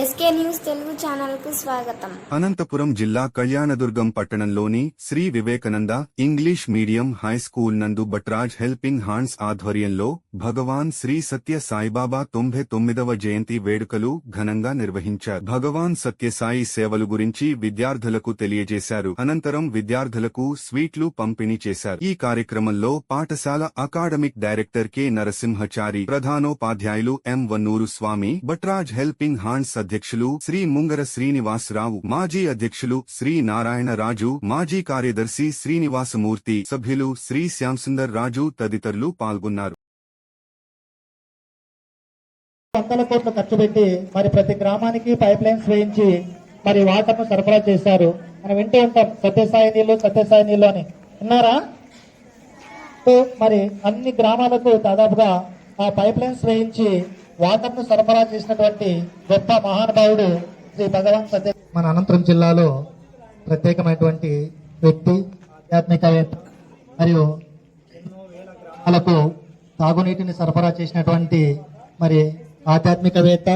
SK news Telugu channel కు స్వాగతం. అనంతపురం జిల్లా కళ్యాణదుర్గం పట్టణంలోని Shri Vivekananda English medium high school నందు బట్రాజ్ హెల్పింగ్ హ్యాండ్స్ ఆధ్వర్యంలో భగవాన్ శ్రీ సత్య సాయిబాబా 99వ జయంతి వేడుకలు ఘనంగా నిర్వహించారు. భగవాన్ సత్యసాయి సేవలు గురించి విద్యార్థులకు తెలియజేశారు. అనంతరం విద్యార్థులకు స్వీట్లు పంపిణీ చేశారు. ఈ కార్యక్రమంలో పాఠశాల అకాడమిక్ డైరెక్టర్ కె నరసింహచారి, ప్రధానోపాధ్యాయులు ఎం వన్నూరు స్వామి, బట్రాజ్ హెల్పింగ్ హ్యాండ్స్ అధ్యక్షులు శ్రీ ముంగర శ్రీనివాసరావు, మాజీ అధ్యక్షులు శ్రీ నారాయణ రాజు, మాజీ కార్యదర్శి శ్రీనివాసమూర్తి, సభ్యులు శ్రీ శ్యాంసుందర్ రాజు తదితరులు పాల్గొన్నారు. వందల కోట్లు ఖర్చు పెట్టి మరి ప్రతి గ్రామానికి పైప్ లైన్స్ వేయించి మరి వాటర్ ను సరఫరా చేశారు. మనం వింటూ ఉంటాం సత్యసాయి నీళ్లు అని. విన్నారా? మరి అన్ని గ్రామాలకు దాదాపుగా ఆ పైప్ లైన్స్ వేయించి వాటర్ ను సరఫరా చేసినటువంటి గొప్ప మహానుభావుడు శ్రీ భగవాన్ సత్య. మన అనంతపురం జిల్లాలో ప్రత్యేకమైనటువంటి వ్యక్తి, ఆధ్యాత్మికవేత్త మరియు ఎన్నో వేల గ్రామాలకు తాగునీటిని సరఫరా చేసినటువంటి మరి ఆధ్యాత్మికవేత్త